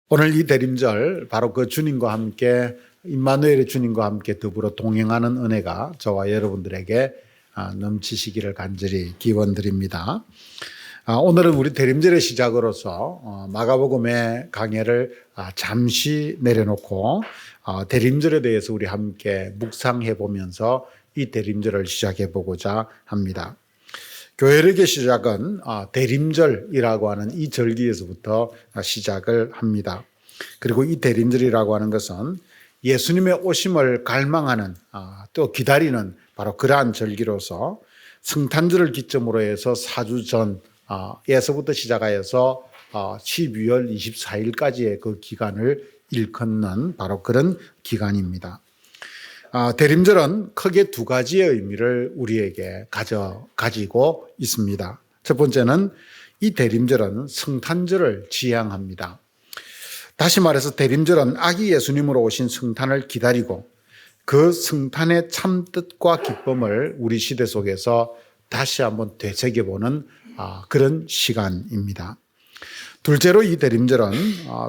오늘 이 대림절 바로 그 주님과 함께 임마누엘의 주님과 함께 더불어 동행하는 은혜가 저와 여러분들에게 넘치시기를 간절히 기원드립니다. 오늘은 우리 대림절의 시작으로서 마가복음의 강해를 잠시 내려놓고 대림절에 대해서 우리 함께 묵상해 보면서 이 대림절을 시작해 보고자 합니다. 교회력의 시작은 대림절이라고 하는 이 절기에서부터 시작을 합니다. 그리고 이 대림절이라고 하는 것은 예수님의 오심을 갈망하는 또 기다리는 바로 그러한 절기로서 성탄절을 기점으로 해서 4주 전에서부터 시작하여서 12월 24일까지의 그 기간을 일컫는 바로 그런 기간입니다. 대림절은 크게 두 가지의 의미를 우리에게 가지고 있습니다. 첫 번째는 이 대림절은 성탄절을 지향합니다. 다시 말해서 대림절은 아기 예수님으로 오신 성탄을 기다리고 그 성탄의 참뜻과 기쁨을 우리 시대 속에서 다시 한번 되새겨보는 그런 시간입니다. 둘째로 이 대림절은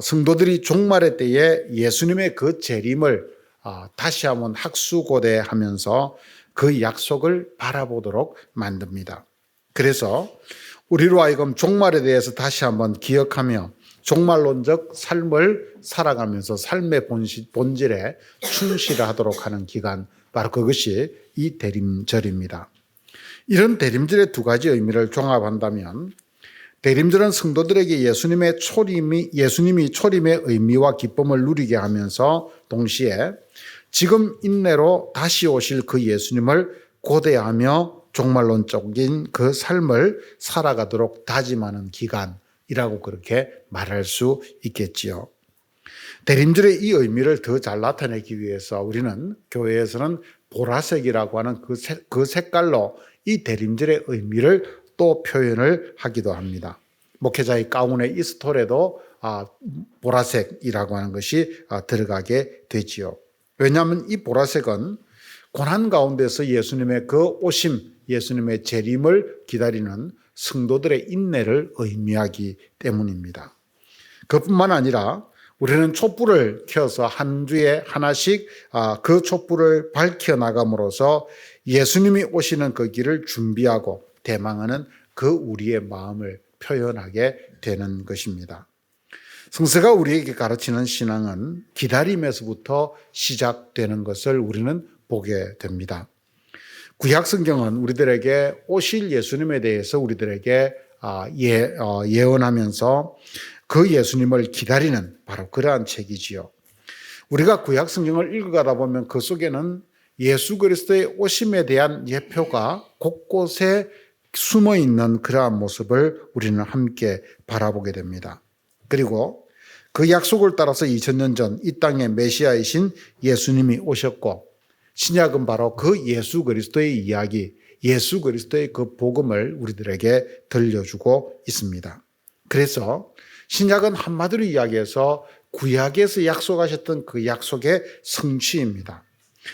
성도들이 종말의 때에 예수님의 그 재림을 다시 한번 학수고대하면서 그 약속을 바라보도록 만듭니다. 그래서 우리로 하여금 종말에 대해서 다시 한번 기억하며 종말론적 삶을 살아가면서 삶의 본질에 충실하도록 하는 기간, 바로 그것이 이 대림절입니다. 이런 대림절의 두 가지 의미를 종합한다면 대림절은 성도들에게 예수님이 초림의 의미와 기쁨을 누리게 하면서 동시에 지금 인내로 다시 오실 그 예수님을 고대하며 종말론적인 그 삶을 살아가도록 다짐하는 기간이라고 그렇게 말할 수 있겠지요. 대림절의 이 의미를 더 잘 나타내기 위해서 우리는 교회에서는 보라색이라고 하는 그 색깔로 이 대림절의 의미를 또 표현을 하기도 합니다. 목회자의 가운의 이 스톨에도 보라색이라고 하는 것이 들어가게 되지요. 왜냐하면 이 보라색은 고난 가운데서 예수님의 그 오심, 예수님의 재림을 기다리는 성도들의 인내를 의미하기 때문입니다. 그뿐만 아니라 우리는 촛불을 켜서 한 주에 하나씩 그 촛불을 밝혀 나감으로써 예수님이 오시는 그 길을 준비하고 대망하는 그 우리의 마음을 표현하게 되는 것입니다. 성서가 우리에게 가르치는 신앙은 기다림에서부터 시작되는 것을 우리는 보게 됩니다. 구약 성경은 우리들에게 오실 예수님에 대해서 우리들에게 예언하면서 그 예수님을 기다리는 바로 그러한 책이지요. 우리가 구약 성경을 읽어가다 보면 그 속에는 예수 그리스도의 오심에 대한 예표가 곳곳에 숨어 있는 그러한 모습을 우리는 함께 바라보게 됩니다. 그리고 그 약속을 따라서 2000년 전 이 땅에 메시아이신 예수님이 오셨고 신약은 바로 그 예수 그리스도의 이야기, 예수 그리스도의 그 복음을 우리들에게 들려주고 있습니다. 그래서 신약은 한마디로 이야기해서 구약에서 약속하셨던 그 약속의 성취입니다.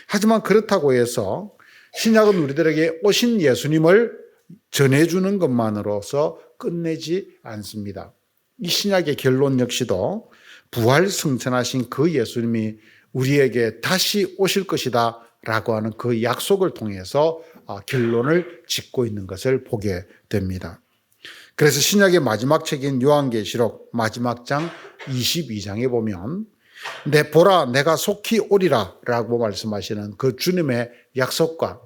하지만 그렇다고 해서 신약은 우리들에게 오신 예수님을 전해주는 것만으로서 끝내지 않습니다. 이 신약의 결론 역시도 부활 승천하신 그 예수님이 우리에게 다시 오실 것이다 라고 하는 그 약속을 통해서 결론을 짓고 있는 것을 보게 됩니다. 그래서 신약의 마지막 책인 요한계시록 마지막 장 22장에 보면 보라 내가 속히 오리라 라고 말씀하시는 그 주님의 약속과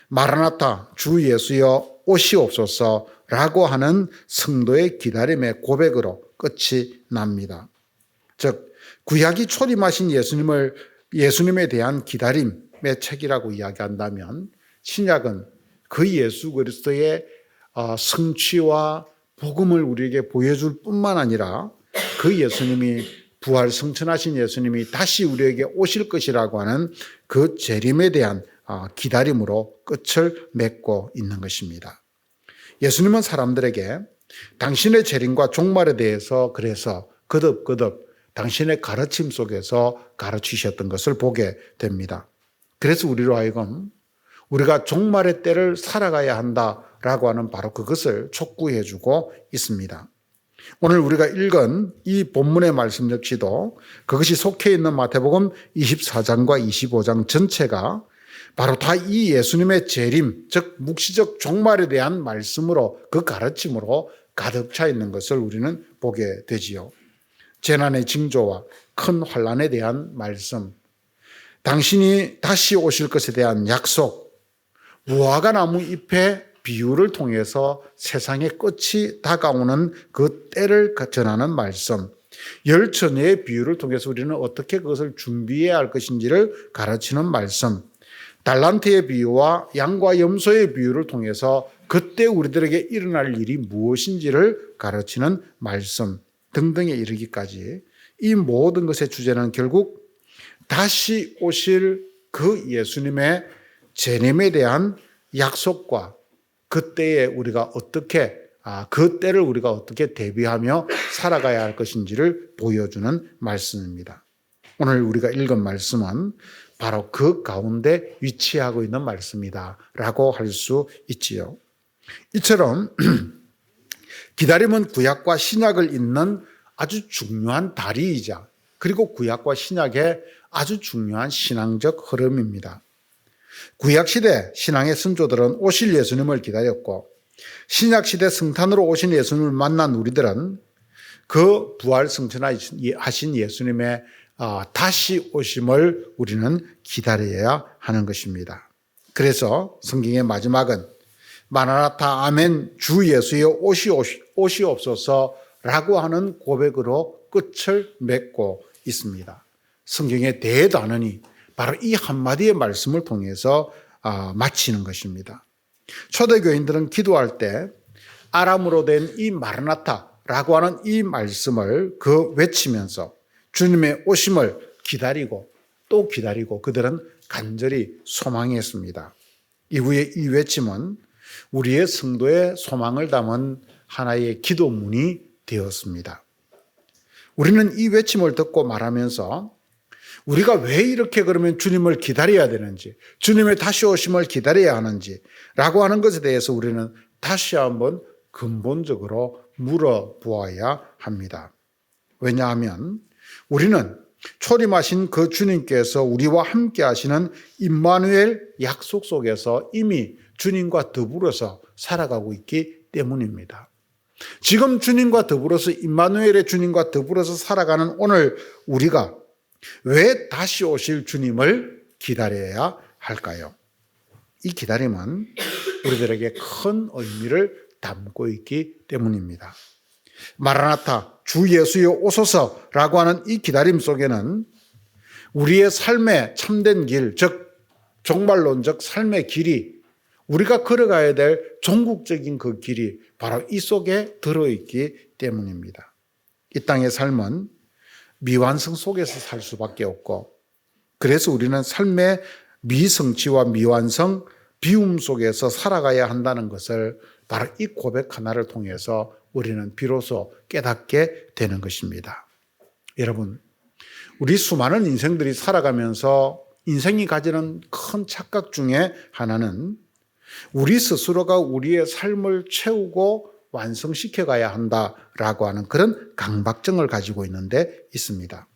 마라나타 주 예수여 오시옵소서 라고 하는 성도의 기다림의 고백으로 끝이 납니다. 즉 구약이 초림하신 예수님에 대한 기다림의 책이라고 이야기한다면 신약은 그 예수 그리스도의 성취와 복음을 우리에게 보여줄 뿐만 아니라 그 예수님이 부활 승천하신 예수님이 다시 우리에게 오실 것이라고 하는 그 재림에 대한 기다림으로 끝을 맺고 있는 것입니다. 예수님은 사람들에게 당신의 재림과 종말에 대해서 그래서 거듭 당신의 가르침 속에서 가르치셨던 것을 보게 됩니다. 그래서 우리로 하여금 우리가 종말의 때를 살아가야 한다라고 하는 바로 그것을 촉구해 주고 있습니다. 오늘 우리가 읽은 이 본문의 말씀 역시도 그것이 속해 있는 마태복음 24장과 25장 전체가 바로 다 이 예수님의 재림, 즉 묵시적 종말에 대한 말씀으로, 그 가르침으로 가득 차 있는 것을 우리는 보게 되지요. 재난의 징조와 큰 환난에 대한 말씀, 당신이 다시 오실 것에 대한 약속, 무화과 나무 잎의 비유를 통해서 세상의 끝이 다가오는 그 때를 전하는 말씀, 열처녀의 비유를 통해서 우리는 어떻게 그것을 준비해야 할 것인지를 가르치는 말씀, 달란트의 비유와 양과 염소의 비유를 통해서 그때 우리들에게 일어날 일이 무엇인지를 가르치는 말씀 등등에 이르기까지, 이 모든 것의 주제는 결국 다시 오실 그 예수님의 재림에 대한 약속과 그때에 우리가 어떻게, 그 때를 우리가 어떻게 대비하며 살아가야 할 것인지를 보여주는 말씀입니다. 오늘 우리가 읽은 말씀은 바로 그 가운데 위치하고 있는 말씀이다 라고 할 수 있지요. 이처럼 기다림은 구약과 신약을 잇는 아주 중요한 다리이자, 그리고 구약과 신약의 아주 중요한 신앙적 흐름입니다. 구약시대 신앙의 선조들은 오실 예수님을 기다렸고, 신약시대 성탄으로 오신 예수님을 만난 우리들은 그 부활 승천하신 예수님의 다시 오심을 우리는 기다려야 하는 것입니다. 그래서 성경의 마지막은 마라나타 아멘 주 예수의 오시옵소서라고 하는 고백으로 끝을 맺고 있습니다. 성경의 대단원이 바로 이 한마디의 말씀을 통해서 마치는 것입니다. 초대교인들은 기도할 때 아람어로 된 이 마라나타라고 하는 이 말씀을 외치면서 주님의 오심을 기다리고 또 기다리고 그들은 간절히 소망했습니다. 이후에 이 외침은 우리의 성도의 소망을 담은 하나의 기도문이 되었습니다. 우리는 이 외침을 듣고 말하면서 우리가 왜 이렇게 그러면 주님을 기다려야 되는지, 주님의 다시 오심을 기다려야 하는지 라고 하는 것에 대해서 우리는 다시 한번 근본적으로 물어보아야 합니다. 왜냐하면 우리는 초림하신 그 주님께서 우리와 함께 하시는 임마누엘 약속 속에서 이미 주님과 더불어서 살아가고 있기 때문입니다. 지금 주님과 더불어서, 임마누엘의 주님과 더불어서 살아가는 오늘 우리가 왜 다시 오실 주님을 기다려야 할까요? 이 기다림은 우리들에게 큰 의미를 담고 있기 때문입니다. 마라나타, 주 예수여 오소서라고 하는 이 기다림 속에는 우리의 삶의 참된 길, 즉 종말론적 삶의 길이, 우리가 걸어가야 될 종국적인 그 길이 바로 이 속에 들어있기 때문입니다. 이 땅의 삶은 미완성 속에서 살 수밖에 없고, 그래서 우리는 삶의 미성취와 미완성, 비움 속에서 살아가야 한다는 것을 바로 이 고백 하나를 통해서 우리는 비로소 깨닫게 되는 것입니다. 여러분, 우리 수많은 인생들이 살아가면서 인생이 가지는 큰 착각 중에 하나는 우리 스스로가 우리의 삶을 채우고 완성시켜 가야 한다라고 하는 그런 강박증을 가지고 있는데 있습니다.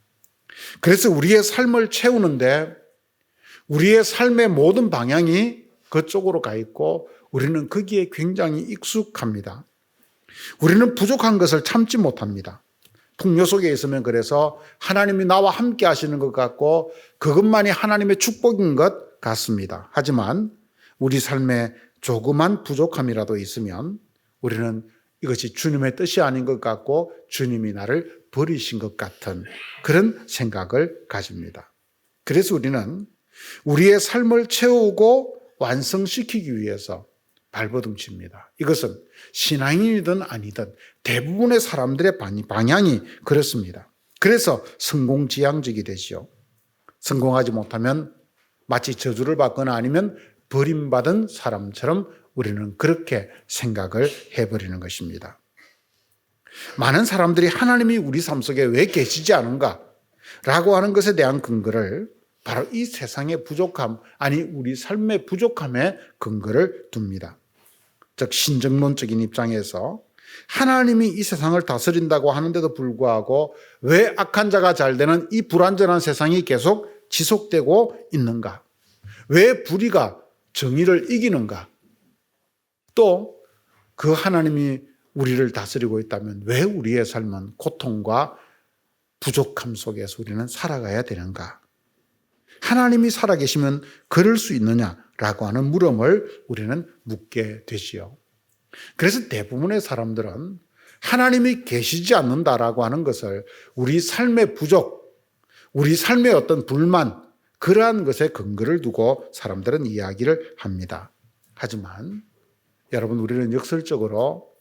그래서 우리의 삶을 채우는데 우리의 삶의 모든 방향이 그쪽으로 가 있고 우리는 거기에 굉장히 익숙합니다. 우리는 부족한 것을 참지 못합니다. 풍요 속에 있으면 그래서 하나님이 나와 함께 하시는 것 같고 그것만이 하나님의 축복인 것 같습니다. 하지만 우리 삶에 조그만 부족함이라도 있으면 우리는 이것이 주님의 뜻이 아닌 것 같고 주님이 나를 버리신 것 같은 그런 생각을 가집니다. 그래서 우리는 우리의 삶을 채우고 완성시키기 위해서 발버둥칩니다. 이것은 신앙인이든 아니든 대부분의 사람들의 방향이 그렇습니다. 그래서 성공지향적이 되죠. 성공하지 못하면 마치 저주를 받거나 아니면 버림받은 사람처럼 우리는 그렇게 생각을 해버리는 것입니다. 많은 사람들이 하나님이 우리 삶 속에 왜 계시지 않은가라고 하는 것에 대한 근거를 바로 이 세상의 부족함, 아니 우리 삶의 부족함에 근거를 둡니다. 즉 신정론적인 입장에서 하나님이 이 세상을 다스린다고 하는데도 불구하고 왜 악한 자가 잘 되는 이 불완전한 세상이 계속 지속되고 있는가? 왜 불의가 정의를 이기는가? 또 그 하나님이 우리를 다스리고 있다면 왜 우리의 삶은 고통과 부족함 속에서 우리는 살아가야 되는가? 하나님이 살아계시면 그럴 수 있느냐라고 하는 물음을 우리는 묻게 되지요. 그래서 대부분의 사람들은 하나님이 계시지 않는다라고 하는 것을 우리 삶의 부족, 우리 삶의 어떤 불만, 그러한 것에 근거를 두고 사람들은 이야기를 합니다. 하지만 여러분, 우리는 역설적으로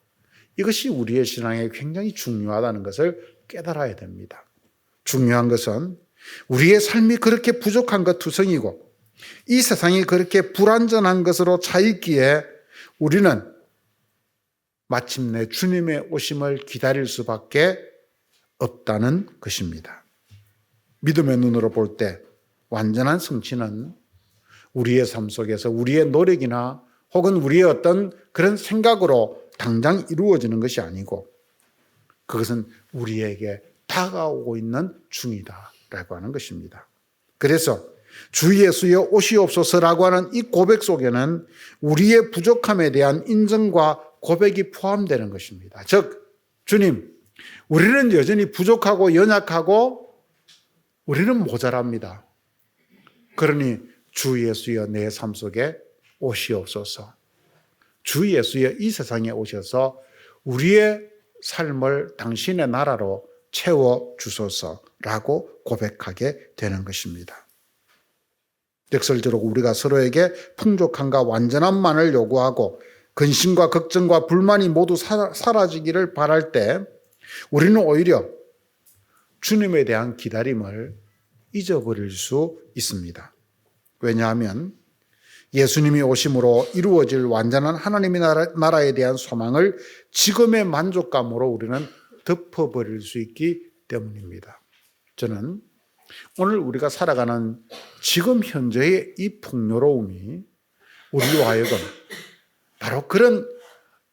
이것이 우리의 신앙에 굉장히 중요하다는 것을 깨달아야 됩니다. 중요한 것은 우리의 삶이 그렇게 부족한 것 투성이고 이 세상이 그렇게 불완전한 것으로 차 있기에 우리는 마침내 주님의 오심을 기다릴 수밖에 없다는 것입니다. 믿음의 눈으로 볼 때 완전한 성취는 우리의 삶 속에서 우리의 노력이나 혹은 우리의 어떤 그런 생각으로 당장 이루어지는 것이 아니고 그것은 우리에게 다가오고 있는 중이다라고 하는 것입니다. 그래서 주 예수여 오시옵소서라고 하는 이 고백 속에는 우리의 부족함에 대한 인정과 고백이 포함되는 것입니다. 즉, 주님, 우리는 여전히 부족하고 연약하고 우리는 모자랍니다. 그러니 주 예수여 내 삶 속에 오시옵소서. 주 예수여 이 세상에 오셔서 우리의 삶을 당신의 나라로 채워주소서라고 고백하게 되는 것입니다. 역설적으로 우리가 서로에게 풍족함과 완전함만을 요구하고 근심과 걱정과 불만이 모두 사라지기를 바랄 때 우리는 오히려 주님에 대한 기다림을 잊어버릴 수 있습니다. 왜냐하면 예수님이 오심으로 이루어질 완전한 하나님의 나라에 대한 소망을 지금의 만족감으로 우리는 덮어버릴 수 있기 때문입니다. 저는 오늘 우리가 살아가는 지금 현재의 이 풍요로움이 우리로 하여금 바로 그런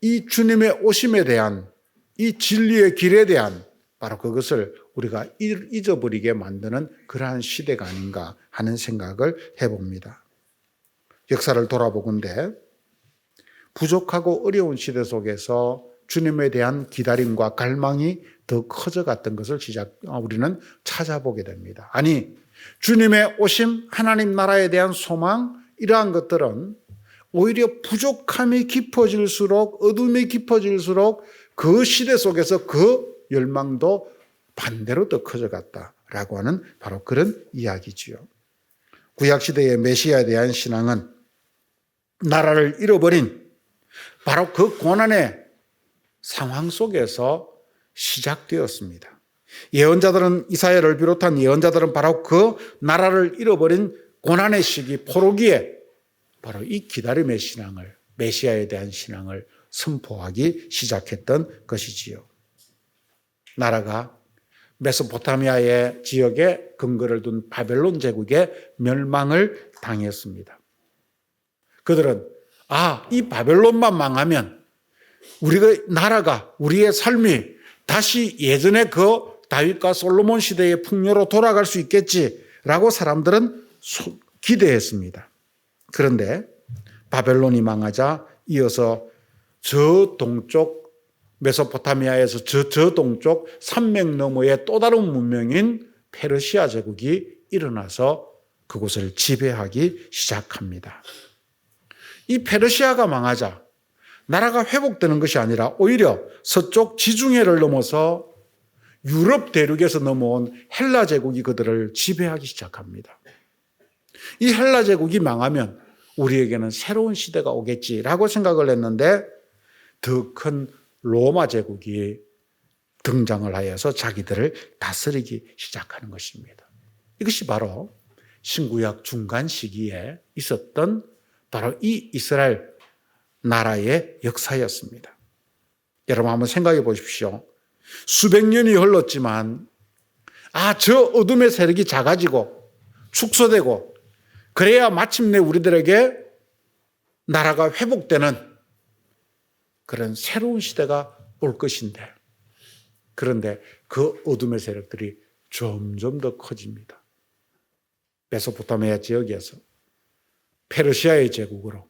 이 주님의 오심에 대한 이 진리의 길에 대한 바로 그것을 우리가 잊어버리게 만드는 그러한 시대가 아닌가 하는 생각을 해봅니다. 역사를 돌아보건대 부족하고 어려운 시대 속에서 주님에 대한 기다림과 갈망이 더 커져갔던 것을 우리는 찾아보게 됩니다. 아니, 주님의 오심, 하나님 나라에 대한 소망, 이러한 것들은 오히려 부족함이 깊어질수록, 어둠이 깊어질수록 그 시대 속에서 그 열망도 반대로 더 커져갔다라고 하는 바로 그런 이야기지요. 구약시대의 메시아에 대한 신앙은 나라를 잃어버린 바로 그 고난의 상황 속에서 시작되었습니다. 예언자들은 이사야를 비롯한 예언자들은 바로 그 나라를 잃어버린 고난의 시기 포로기에 바로 이 기다림의 신앙을, 메시아에 대한 신앙을 선포하기 시작했던 것이지요. 나라가 메소포타미아의 지역에 근거를 둔 바벨론 제국의 멸망을 당했습니다. 그들은 이 바벨론만 망하면 나라가, 우리의 삶이 다시 예전의 그 다윗과 솔로몬 시대의 풍요로 돌아갈 수 있겠지라고 사람들은 기대했습니다. 그런데 바벨론이 망하자 이어서 저 동쪽 메소포타미아에서 저 동쪽 산맥 너머의 또 다른 문명인 페르시아 제국이 일어나서 그곳을 지배하기 시작합니다. 이 페르시아가 망하자 나라가 회복되는 것이 아니라 오히려 서쪽 지중해를 넘어서 유럽 대륙에서 넘어온 헬라 제국이 그들을 지배하기 시작합니다. 이 헬라 제국이 망하면 우리에게는 새로운 시대가 오겠지라고 생각을 했는데 더 큰 로마 제국이 등장을 하여서 자기들을 다스리기 시작하는 것입니다. 이것이 바로 신구약 중간 시기에 있었던 바로 이 이스라엘 나라의 역사였습니다. 여러분 한번 생각해 보십시오. 수백 년이 흘렀지만 저 어둠의 세력이 작아지고 축소되고 그래야 마침내 우리들에게 나라가 회복되는 그런 새로운 시대가 올 것인데, 그런데 그 어둠의 세력들이 점점 더 커집니다. 메소포타미아 지역에서 페르시아의 제국으로,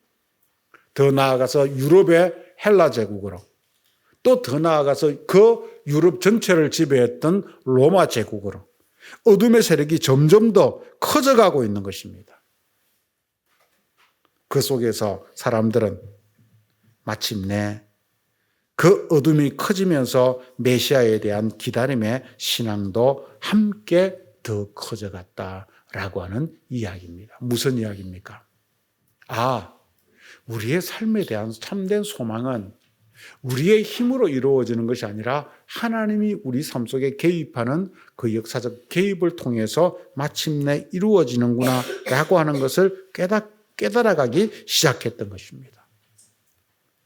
더 나아가서 유럽의 헬라 제국으로, 또 더 나아가서 그 유럽 전체를 지배했던 로마 제국으로 어둠의 세력이 점점 더 커져가고 있는 것입니다. 그 속에서 사람들은 마침내 그 어둠이 커지면서 메시아에 대한 기다림의 신앙도 함께 더 커져갔다라고 하는 이야기입니다. 무슨 이야기입니까? 우리의 삶에 대한 참된 소망은 우리의 힘으로 이루어지는 것이 아니라 하나님이 우리 삶 속에 개입하는 그 역사적 개입을 통해서 마침내 이루어지는구나 라고 하는 것을 깨달아가기 시작했던 것입니다.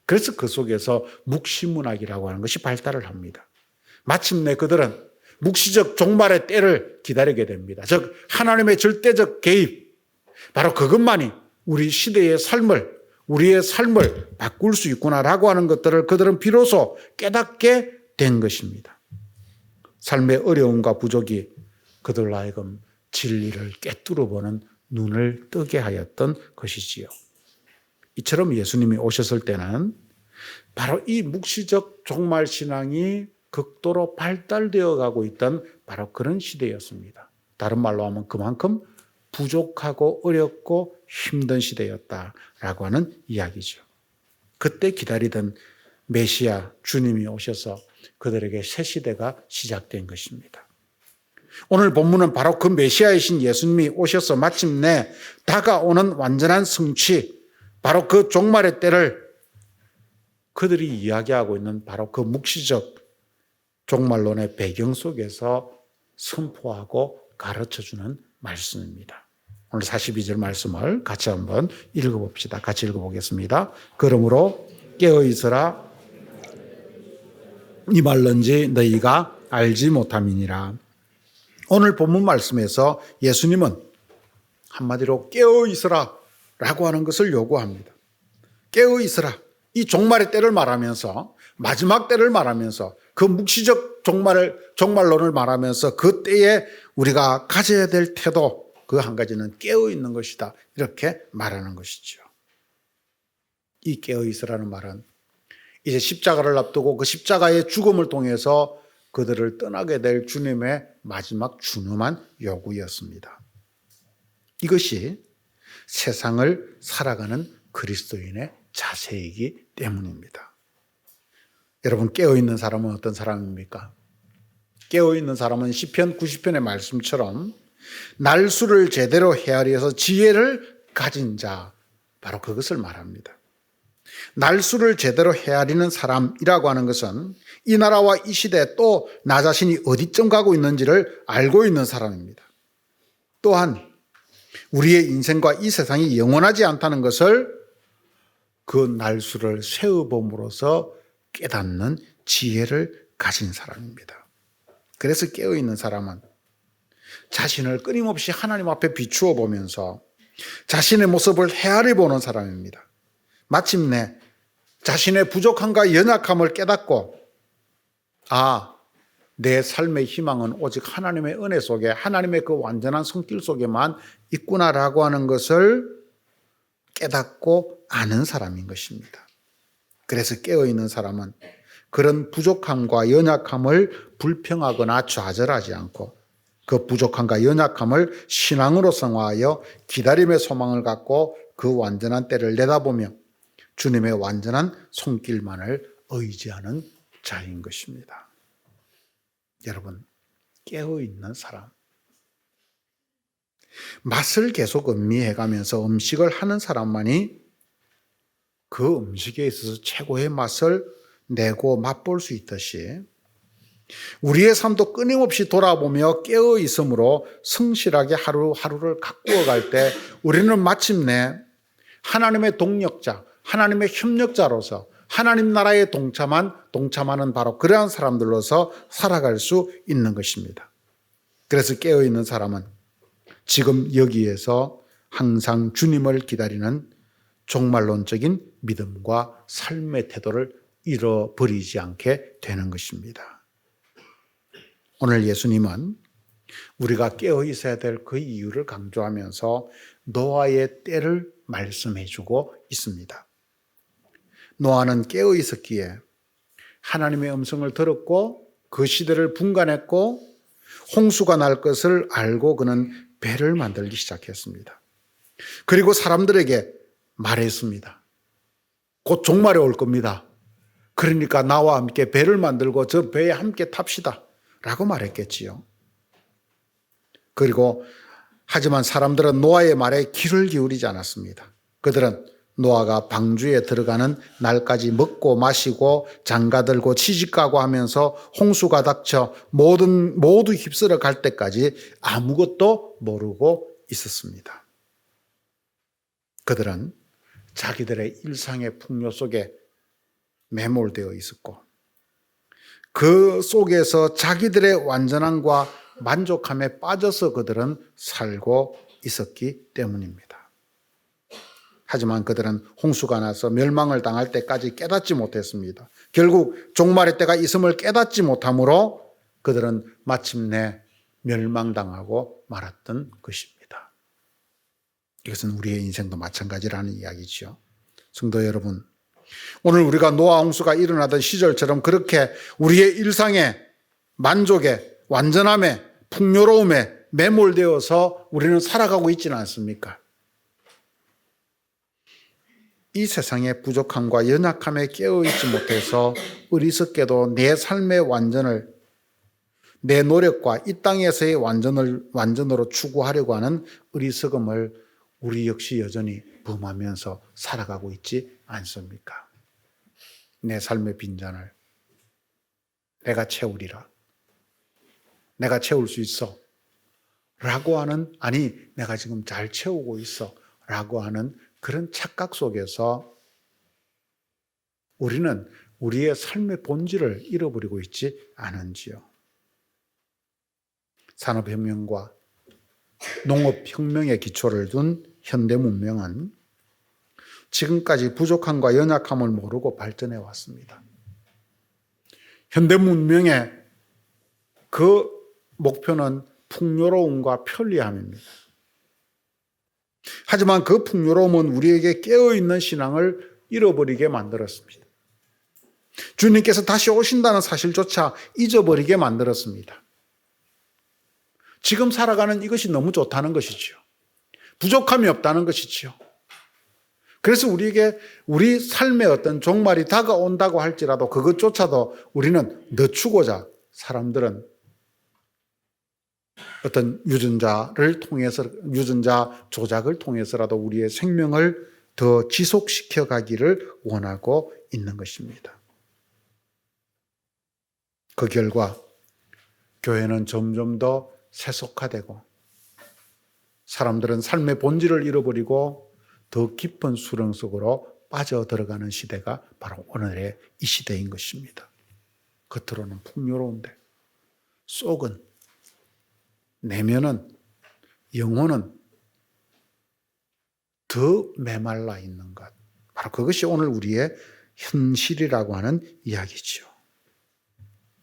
그래서 그 속에서 묵시문학이라고 하는 것이 발달을 합니다. 마침내 그들은 묵시적 종말의 때를 기다리게 됩니다. 즉 하나님의 절대적 개입, 바로 그것만이 우리 시대의 삶을, 우리의 삶을 바꿀 수 있구나라고 하는 것들을 그들은 비로소 깨닫게 된 것입니다. 삶의 어려움과 부족이 그들로 하여금 진리를 꿰뚫어보는 눈을 뜨게 하였던 것이지요. 이처럼 예수님이 오셨을 때는 바로 이 묵시적 종말 신앙이 극도로 발달되어 가고 있던 바로 그런 시대였습니다. 다른 말로 하면 그만큼 부족하고 어렵고 힘든 시대였다라고 하는 이야기죠. 그때 기다리던 메시아 주님이 오셔서 그들에게 새 시대가 시작된 것입니다. 오늘 본문은 바로 그 메시아이신 예수님이 오셔서 마침내 다가오는 완전한 성취, 바로 그 종말의 때를 그들이 이야기하고 있는 바로 그 묵시적 종말론의 배경 속에서 선포하고 가르쳐주는 말씀입니다. 오늘 42절 말씀을 같이 한번 읽어봅시다. 같이 읽어보겠습니다. 그러므로 깨어있으라, 이 말런지 너희가 알지 못함이니라. 오늘 본문 말씀에서 예수님은 한마디로 깨어있으라 라고 하는 것을 요구합니다. 깨어있으라. 이 종말의 때를 말하면서, 마지막 때를 말하면서, 그 묵시적 종말론을 말하면서 그 때에 우리가 가져야 될 태도, 그 한 가지는 깨어있는 것이다. 이렇게 말하는 것이죠. 이 깨어있으라는 말은 이제 십자가를 앞두고 그 십자가의 죽음을 통해서 그들을 떠나게 될 주님의 마지막 준엄한 요구였습니다. 이것이 세상을 살아가는 그리스도인의 자세이기 때문입니다. 여러분, 깨어있는 사람은 어떤 사람입니까? 깨어있는 사람은 시편 90편의 말씀처럼 날수를 제대로 헤아려서 지혜를 가진 자, 바로 그것을 말합니다. 날수를 제대로 헤아리는 사람이라고 하는 것은 이 나라와 이 시대, 또 나 자신이 어디쯤 가고 있는지를 알고 있는 사람입니다. 또한 우리의 인생과 이 세상이 영원하지 않다는 것을 그 날수를 세어봄으로써 깨닫는 지혜를 가진 사람입니다. 그래서 깨어있는 사람은 자신을 끊임없이 하나님 앞에 비추어 보면서 자신의 모습을 헤아려 보는 사람입니다. 마침내 자신의 부족함과 연약함을 깨닫고, 내 삶의 희망은 오직 하나님의 은혜 속에, 하나님의 그 완전한 성길 속에만 있구나라고 하는 것을 깨닫고 아는 사람인 것입니다. 그래서 깨어있는 사람은 그런 부족함과 연약함을 불평하거나 좌절하지 않고 그 부족함과 연약함을 신앙으로 성화하여 기다림의 소망을 갖고 그 완전한 때를 내다보며 주님의 완전한 손길만을 의지하는 자인 것입니다. 여러분, 깨어있는 사람, 맛을 계속 음미해가면서 음식을 하는 사람만이 그 음식에 있어서 최고의 맛을 내고 맛볼 수 있듯이 우리의 삶도 끊임없이 돌아보며 깨어있음으로 성실하게 하루하루를 가꾸어 갈 때 우리는 마침내 하나님의 동력자, 하나님의 협력자로서 하나님 나라에 동참하는 바로 그러한 사람들로서 살아갈 수 있는 것입니다. 그래서 깨어있는 사람은 지금 여기에서 항상 주님을 기다리는 종말론적인 믿음과 삶의 태도를 잃어버리지 않게 되는 것입니다. 오늘 예수님은 우리가 깨어 있어야 될 그 이유를 강조하면서 노아의 때를 말씀해 주고 있습니다. 노아는 깨어 있었기에 하나님의 음성을 들었고 그 시대를 분간했고 홍수가 날 것을 알고 그는 배를 만들기 시작했습니다. 그리고 사람들에게 말했습니다. 곧 종말이 올 겁니다. 그러니까 나와 함께 배를 만들고 저 배에 함께 탑시다 라고 말했겠지요. 그리고 하지만 사람들은 노아의 말에 귀를 기울이지 않았습니다. 그들은 노아가 방주에 들어가는 날까지 먹고 마시고 장가들고 시집가고 하면서 홍수가 닥쳐 모두 휩쓸어 갈 때까지 아무것도 모르고 있었습니다. 그들은 자기들의 일상의 풍요 속에 매몰되어 있었고 그 속에서 자기들의 완전함과 만족함에 빠져서 그들은 살고 있었기 때문입니다. 하지만 그들은 홍수가 나서 멸망을 당할 때까지 깨닫지 못했습니다. 결국 종말의 때가 있음을 깨닫지 못하므로 그들은 마침내 멸망당하고 말았던 것입니다. 이것은 우리의 인생도 마찬가지라는 이야기죠. 성도 여러분, 오늘 우리가 노아 홍수가 일어나던 시절처럼 그렇게 우리의 일상에 만족에 완전함에 풍요로움에 매몰되어서 우리는 살아가고 있지는 않습니까? 이 세상의 부족함과 연약함에 깨어있지 못해서 어리석게도 내 삶의 완전을 내 노력과 이 땅에서의 완전으로 추구하려고 하는 어리석음을 우리 역시 여전히 범하면서 살아가고 있지 않습니까? 내 삶의 빈잔을 내가 채우리라. 내가 채울 수 있어. 라고 하는, 아니, 내가 지금 잘 채우고 있어. 라고 하는 그런 착각 속에서 우리는 우리의 삶의 본질을 잃어버리고 있지 않은지요. 산업혁명과 농업혁명의 기초를 둔 현대 문명은 지금까지 부족함과 연약함을 모르고 발전해 왔습니다. 현대 문명의 그 목표는 풍요로움과 편리함입니다. 하지만 그 풍요로움은 우리에게 깨어있는 신앙을 잃어버리게 만들었습니다. 주님께서 다시 오신다는 사실조차 잊어버리게 만들었습니다. 지금 살아가는 이것이 너무 좋다는 것이지요. 부족함이 없다는 것이지요. 그래서 우리에게 우리 삶의 어떤 종말이 다가온다고 할지라도 그것조차도 우리는 늦추고자 사람들은 어떤 유전자 조작을 통해서라도 우리의 생명을 더 지속시켜 가기를 원하고 있는 것입니다. 그 결과 교회는 점점 더 세속화되고 사람들은 삶의 본질을 잃어버리고 더 깊은 수렁 속으로 빠져들어가는 시대가 바로 오늘의 이 시대인 것입니다. 겉으로는 풍요로운데 속은, 내면은, 영혼은 더 메말라 있는 것. 바로 그것이 오늘 우리의 현실이라고 하는 이야기죠.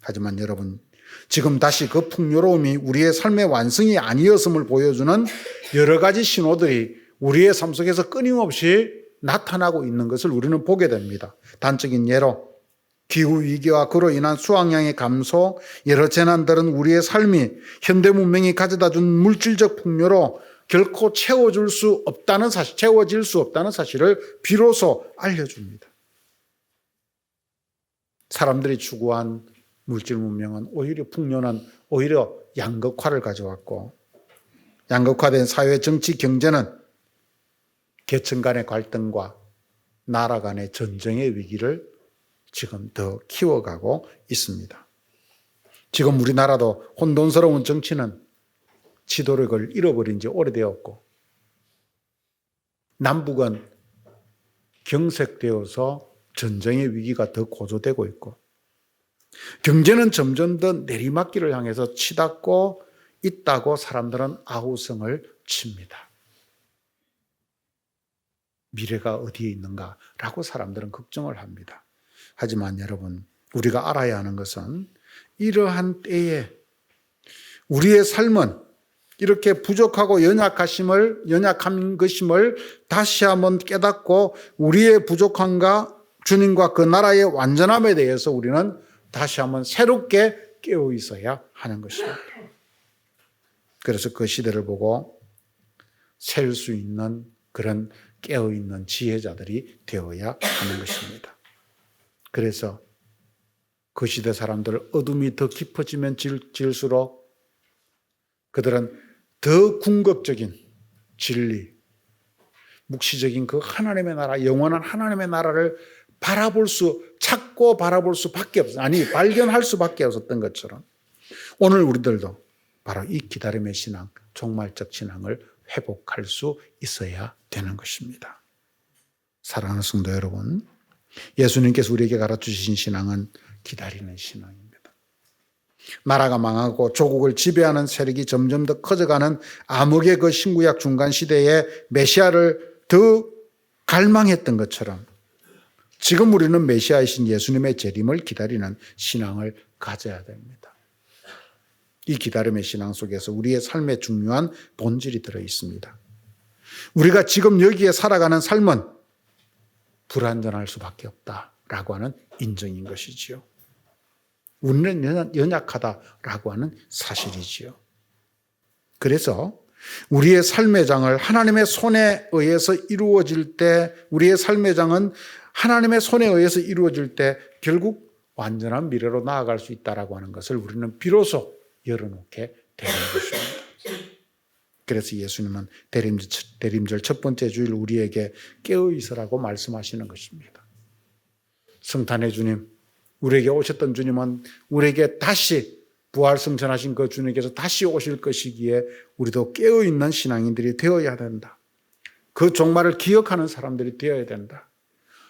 하지만 여러분, 지금 다시 그 풍요로움이 우리의 삶의 완성이 아니었음을 보여주는 여러 가지 신호들이 우리의 삶 속에서 끊임없이 나타나고 있는 것을 우리는 보게 됩니다. 단적인 예로 기후위기와 그로 인한 수확량의 감소, 여러 재난들은 우리의 삶이 현대 문명이 가져다 준 물질적 풍요로 결코 채워질 수 없다는 사실을 비로소 알려줍니다. 사람들이 추구한 물질 문명은 오히려 풍요는 오히려 양극화를 가져왔고, 양극화된 사회, 정치, 경제는 계층 간의 갈등과 나라 간의 전쟁의 위기를 지금 더 키워가고 있습니다. 지금 우리나라도 혼돈스러운 정치는 지도력을 잃어버린 지 오래되었고, 남북은 경색되어서 전쟁의 위기가 더 고조되고 있고, 경제는 점점 더 내리막길을 향해서 치닫고 있다고 사람들은 아우성을 칩니다. 미래가 어디에 있는가라고 사람들은 걱정을 합니다. 하지만 여러분, 우리가 알아야 하는 것은 이러한 때에 우리의 삶은 이렇게 부족하고 연약한 것임을 다시 한번 깨닫고 우리의 부족함과 주님과 그 나라의 완전함에 대해서 우리는 다시 한번 새롭게 깨어 있어야 하는 것입니다. 그래서 그 시대를 보고 셀 수 있는 그런 깨어 있는 지혜자들이 되어야 하는 것입니다. 그래서 그 시대 사람들 어둠이 더 깊어지면 질수록 그들은 더 궁극적인 진리, 묵시적인 그 하나님의 나라, 영원한 하나님의 나라를 찾고 바라볼 수밖에 없어요. 발견할 수밖에 없었던 것처럼 오늘 우리들도 바로 이 기다림의 신앙, 종말적 신앙을 회복할 수 있어야 되는 것입니다. 사랑하는 성도 여러분, 예수님께서 우리에게 가르쳐주신 신앙은 기다리는 신앙입니다. 나라가 망하고 조국을 지배하는 세력이 점점 더 커져가는 암흑의 그 신구약 중간 시대에 메시아를 더 갈망했던 것처럼 지금 우리는 메시아이신 예수님의 재림을 기다리는 신앙을 가져야 됩니다. 이 기다림의 신앙 속에서 우리의 삶에 중요한 본질이 들어 있습니다. 우리가 지금 여기에 살아가는 삶은 불완전할 수밖에 없다라고 하는 인정인 것이지요. 우리는 연약하다라고 하는 사실이지요. 그래서 우리의 삶의 장을 하나님의 손에 의해서 이루어질 때, 우리의 삶의 장은 하나님의 손에 의해서 이루어질 때 결국 완전한 미래로 나아갈 수 있다라고 하는 것을 우리는 비로소 열어놓게 되는 것입니다. 그래서 예수님은 대림절 첫 번째 주일 우리에게 깨어 있으라고 말씀하시는 것입니다. 성탄의 주님, 우리에게 오셨던 주님은 우리에게 다시 부활 승천하신 그 주님께서 다시 오실 것이기에 우리도 깨어있는 신앙인들이 되어야 된다. 그 종말을 기억하는 사람들이 되어야 된다.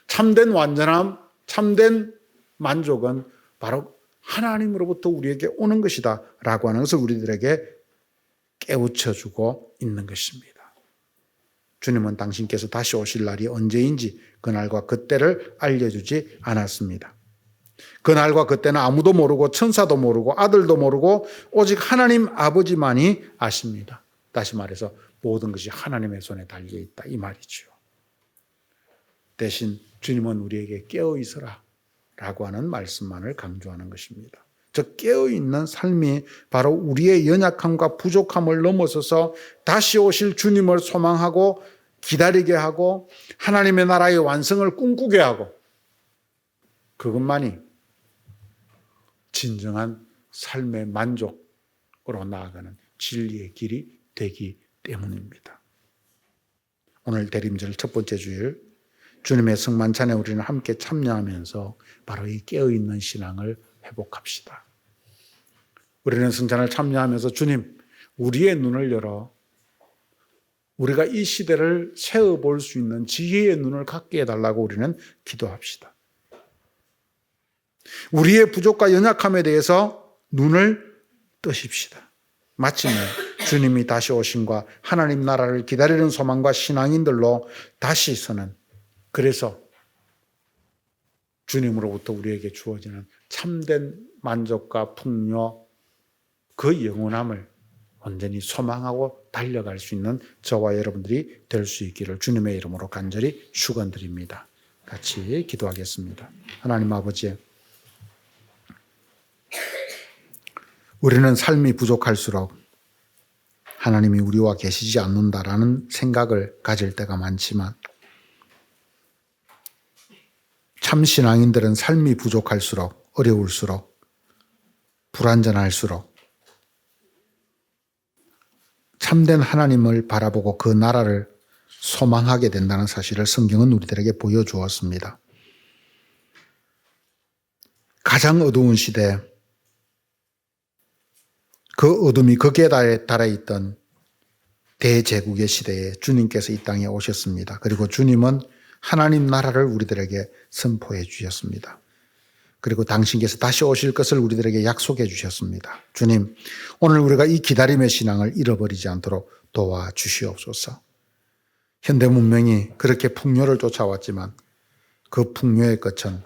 참된 완전함, 참된 만족은 바로 하나님으로부터 우리에게 오는 것이다 라고 하는 것을 우리들에게 깨우쳐주고 있는 것입니다. 주님은 당신께서 다시 오실 날이 언제인지 그날과 그때를 알려주지 않았습니다. 그날과 그때는 아무도 모르고 천사도 모르고 아들도 모르고 오직 하나님 아버지만이 아십니다. 다시 말해서 모든 것이 하나님의 손에 달려있다 이 말이죠. 대신 주님은 우리에게 깨어있어라 라고 하는 말씀만을 강조하는 것입니다. 저 깨어있는 삶이 바로 우리의 연약함과 부족함을 넘어서서 다시 오실 주님을 소망하고 기다리게 하고 하나님의 나라의 완성을 꿈꾸게 하고 그것만이 진정한 삶의 만족으로 나아가는 진리의 길이 되기 때문입니다. 오늘 대림절 첫 번째 주일 주님의 성만찬에 우리는 함께 참여하면서 바로 이 깨어있는 신앙을 회복합시다. 우리는 성찬을 참여하면서 주님, 우리의 눈을 열어 우리가 이 시대를 세어볼 수 있는 지혜의 눈을 갖게 해달라고 우리는 기도합시다. 우리의 부족과 연약함에 대해서 눈을 뜨십시다. 마침내 주님이 다시 오심과 하나님 나라를 기다리는 소망과 신앙인들로 다시 서는, 그래서 주님으로부터 우리에게 주어지는 참된 만족과 풍요, 그 영원함을 온전히 소망하고 달려갈 수 있는 저와 여러분들이 될 수 있기를 주님의 이름으로 간절히 축원드립니다. 같이 기도하겠습니다. 하나님 아버지, 우리는 삶이 부족할수록 하나님이 우리와 계시지 않는다라는 생각을 가질 때가 많지만 참 신앙인들은 삶이 부족할수록, 어려울수록, 불완전할수록 참된 하나님을 바라보고 그 나라를 소망하게 된다는 사실을 성경은 우리들에게 보여주었습니다. 가장 어두운 시대, 그 어둠이 극에 달해있던 대제국의 시대에 주님께서 이 땅에 오셨습니다. 그리고 주님은 하나님 나라를 우리들에게 선포해 주셨습니다. 그리고 당신께서 다시 오실 것을 우리들에게 약속해 주셨습니다. 주님, 오늘 우리가 이 기다림의 신앙을 잃어버리지 않도록 도와주시옵소서. 현대 문명이 그렇게 풍요를 쫓아왔지만 그 풍요의 끝은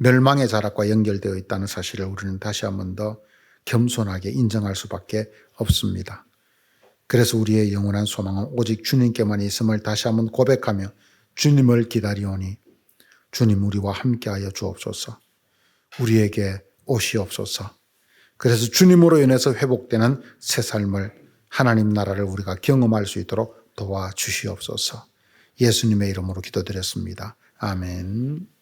멸망의 자락과 연결되어 있다는 사실을 우리는 다시 한 번 더 겸손하게 인정할 수밖에 없습니다. 그래서 우리의 영원한 소망은 오직 주님께만 있음을 다시 한번 고백하며 주님을 기다리오니 주님 우리와 함께하여 주옵소서. 우리에게 오시옵소서. 그래서 주님으로 인해서 회복되는 새 삶을 하나님 나라를 우리가 경험할 수 있도록 도와주시옵소서. 예수님의 이름으로 기도드렸습니다. 아멘.